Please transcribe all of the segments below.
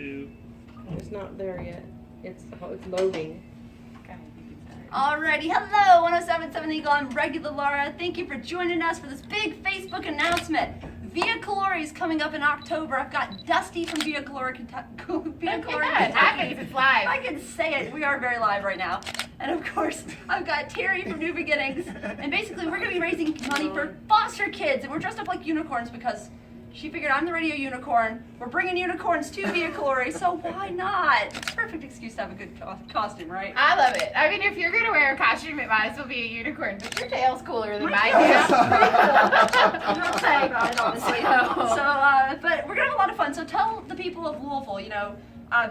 2. It's not there yet. It's loading. Alrighty, hello, 1077 Eagle. I'm Regular Laura. Thank you for joining us for this big Facebook announcement. Via Colori is coming up in October. I've got Dusty from Via Colori, Kentucky. It's live. I can say it. We are very live right now. And of course, I've got Terry from New Beginnings. And basically, we're going to be raising money for foster kids. And we're dressed up like unicorns because she figured I'm the radio unicorn. We're bringing unicorns to Via Colori, so why not? It's a perfect excuse to have a good costume, right? I love it. I mean, if you're going to wear a costume, it might as well be a unicorn. But your tail's cooler than mine. I'm not saying about it, honestly. So, but we're going to have a lot of fun. So tell the people of Louisville,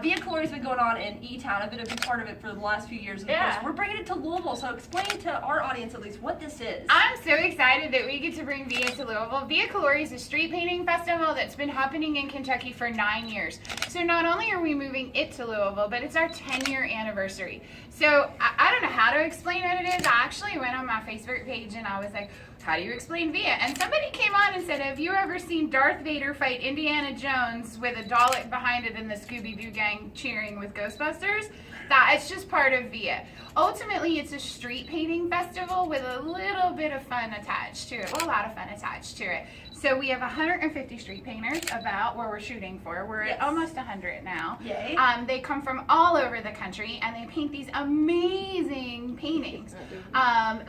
Via Colori's been going on in E-Town. I've been a big part of it for the last few years. And of course, we're bringing it to Louisville. So explain to our audience at least what this is. I'm so excited that we get to bring Via to Louisville. Via Colori is a street painting festival that's been happening in Kentucky for 9 years. So not only are we moving it to Louisville, but it's our 10-year anniversary. So I don't know how to explain what it is. I actually went on my Facebook page and I was like, how do you explain Via? And somebody came on and said, have you ever seen Darth Vader fight Indiana Jones with a Dalek behind it and the Scooby-Doo gang cheering with Ghostbusters? It's just part of Via. Ultimately, it's a street painting festival with a little bit of fun attached to it. Well, a lot of fun attached to it. So we have 150 street painters about where we're shooting for. We're at almost 100 now. Yay. They come from all over the country and they paint these amazing paintings.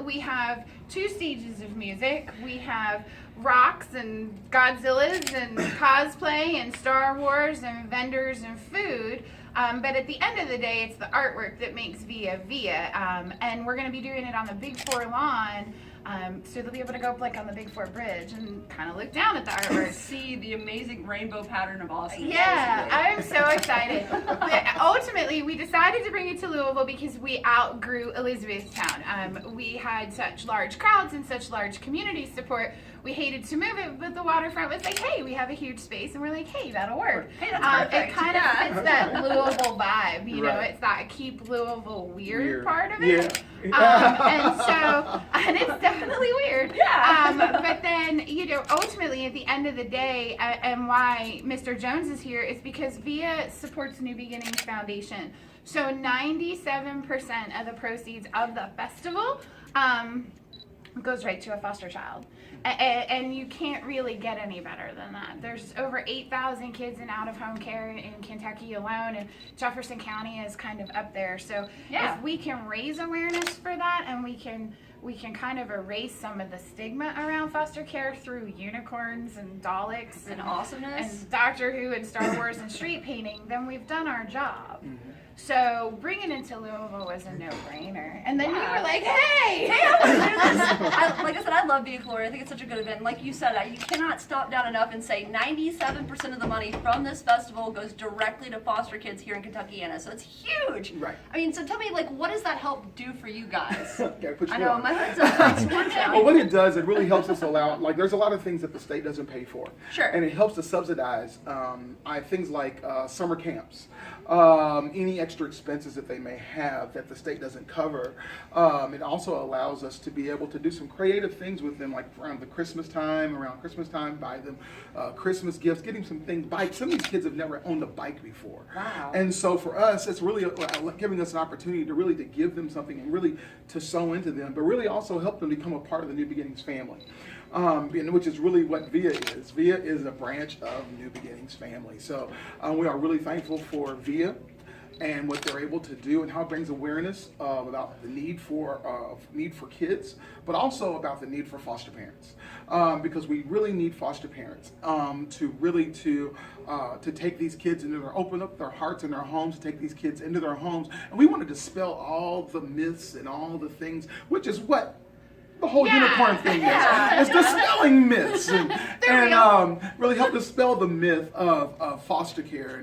We have 2 stages of music. We have rocks and Godzillas and cosplay and Star Wars and vendors and food. But at the end of the day, it's the artwork that makes Via Via. And we're going to be doing it on the Big 4 lawn. So they'll be able to go up like on the Big 4 bridge and kind of look down at the artwork. See the amazing rainbow pattern of awesome. Yeah, I'm so excited. But ultimately, we decided to bring it to Louisville because we outgrew Elizabethtown. We had such large crowds and such large community support. We hated to move it, but the waterfront was like, hey, we have a huge space, and we're like, hey, that'll work. Hey, that's perfect. It kind of fits that Louisville vibe, you know, it's that keep Louisville weird part of it. Yeah. And it's definitely weird. Yeah. But then, ultimately at the end of the day, and why Mr. Jones is here is because Via supports New Beginnings Foundation. So 97% of the proceeds of the festival goes right to a foster child. And you can't really get any better than that. There's over 8,000 kids in out-of-home care in Kentucky alone, and Jefferson County is kind of up there. So if we can raise awareness for that, and we can kind of erase some of the stigma around foster care through unicorns and Daleks and awesomeness and Doctor Who and Star Wars and street painting, then we've done our job. So bringing it to Louisville was a no-brainer. And then you were like, hey! Like I said, I love Via Colori. I think it's such a good event. Like you said, you cannot stop down enough and say 97% of the money from this festival goes directly to foster kids here in Kentuckiana. So it's huge. Right. I mean, so tell me, what does that help do for you guys? I know, my head's up. Well, what it does, it really helps us allow, there's a lot of things that the state doesn't pay for. Sure. And it helps to subsidize things like summer camps, any extra expenses that they may have that the state doesn't cover. It also allows us to be able to do some creative things with them, like around Christmas time, buy them Christmas gifts, get them some things, bikes. Some of these kids have never owned a bike before. Wow. And so for us, it's really giving us an opportunity to give them something and really to sow into them, but really also help them become a part of the New Beginnings family. Which is really what Via is. Via is a branch of New Beginnings family. So we are really thankful for Via and what they're able to do and how it brings awareness about the need for kids, but also about the need for foster parents. Because we really need foster parents to take these kids open up their hearts and their homes, to take these kids into their homes. And we want to dispel all the myths and all the things, which is what the whole unicorn thing is. It's dispelling myths and really help dispel the myth of foster care.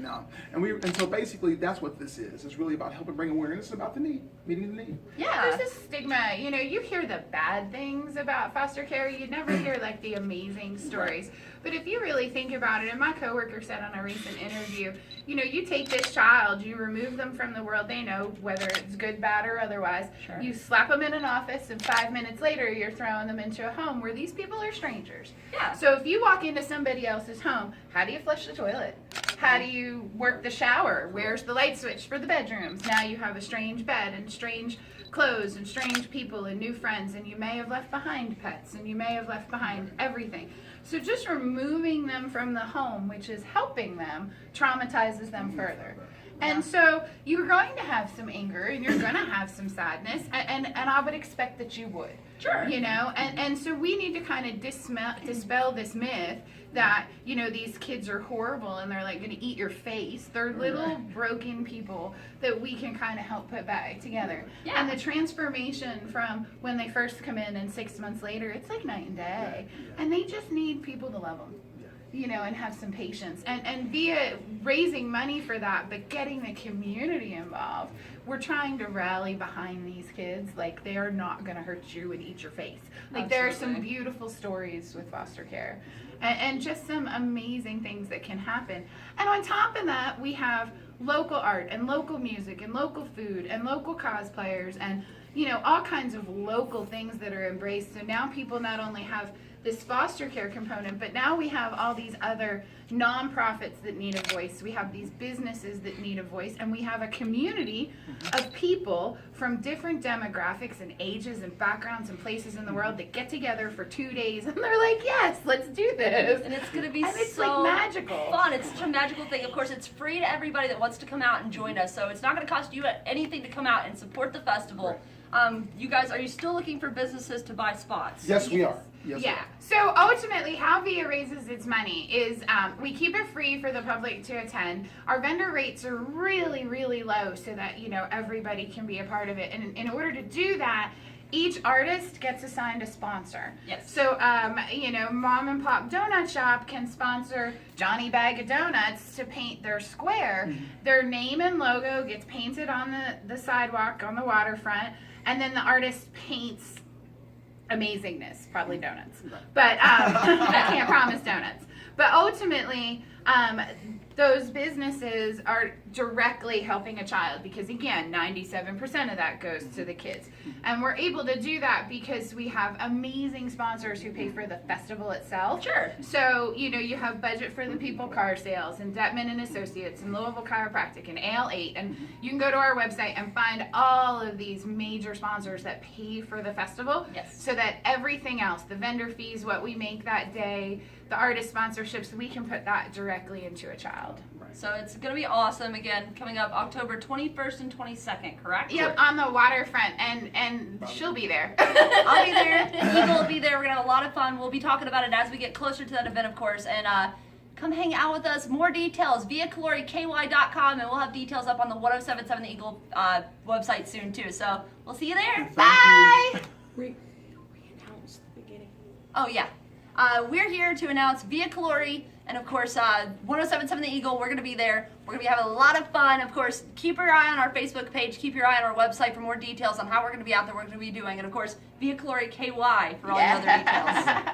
And so basically that's what this is. It's really about helping bring awareness about the need, meeting the need. Yeah, there's this stigma. You hear the bad things about foster care. You never hear the amazing stories. But if you really think about it, and my coworker said on a recent interview, you take this child, you remove them from the world they know, whether it's good, bad, or otherwise. Sure. You slap them in an office, and 5 minutes later, you're throwing them into a home where these people are strangers. Yeah. So if you walk into somebody else's home, how do you flush the toilet? How do you work the shower? Where's the light switch for the bedrooms? Now you have a strange bed and strange clothes and strange people and new friends, and you may have left behind pets, and you may have left behind everything. So just removing them from the home, which is helping them, traumatizes them further. And so you're going to have some anger, and you're going to have some sadness, and I would expect that you would. Sure. You know, and so we need to kind of dispel this myth that, you know, these kids are horrible and they're like going to eat your face. They're little broken people that we can kind of help put back together. Yeah. And the transformation from when they first come in and 6 months later, it's like night and day. And they just need people to love them. You know, and have some patience. And via raising money for that, but getting the community involved, we're trying to rally behind these kids. Like, they are not going to hurt you and eat your face. Like, there are some Absolutely. beautiful stories with foster care. And just some amazing things that can happen. And on top of that, we have local art and local music and local food and local cosplayers and, you know, all kinds of local things that are embraced. So now people not only have this foster care component, but now we have all these other nonprofits that need a voice. We have these businesses that need a voice, and we have a community of people from different demographics and ages and backgrounds and places in the world that get together for 2 days, and they're like, yes, let's do this. And it's going to be And it's so like magical. fun. It's such a magical thing. Of course, it's free to everybody that wants to come out and join us, so it's not going to cost you anything to come out and support the festival. You guys, are you still looking for businesses to buy spots? Yes, we are. Yes, we Yeah. are. So ultimately, how VIA raises its money is we keep it free for the public to attend. Our vendor rates are really, really low so that, you know, everybody can be a part of it. And in order to do that, each artist gets assigned a sponsor. Yes. So, you know, Mom and Pop Donut Shop can sponsor Johnny Bag of Donuts to paint their square. Their name and logo gets painted on the sidewalk on the waterfront, and then the artist paints amazingness, probably donuts. But I can't promise donuts. But ultimately, those businesses are directly helping a child because, again, 97% of that goes to the kids. And we're able to do that because we have amazing sponsors who pay for the festival itself. Sure. So, you know, you have Budget for the People car sales and Detman and Associates and Louisville Chiropractic and AL8. And you can go to our website and find all of these major sponsors that pay for the festival. Yes. So that everything else, the vendor fees, what we make that day, the artist sponsorships, we can put that directly into a child. So it's going to be awesome. Again, coming up October 21st and 22nd, correct? Yep, on the waterfront, and she'll be there. I'll be there. Eagle will be there. We're going to have a lot of fun. We'll be talking about it as we get closer to that event, of course. And come hang out with us. More details via ColoriKY.com, and we'll have details up on the 1077 The Eagle website soon, too. So we'll see you there. Bye! We announced the beginning. Oh, yeah. We're here to announce via Colori, and of course, 1077 The Eagle. We're going to be there. We're going to be having a lot of fun. Of course, keep your eye on our Facebook page. Keep your eye on our website for more details on how we're going to be out there, what we're going to be doing. And of course, via Colori KY for all the other details.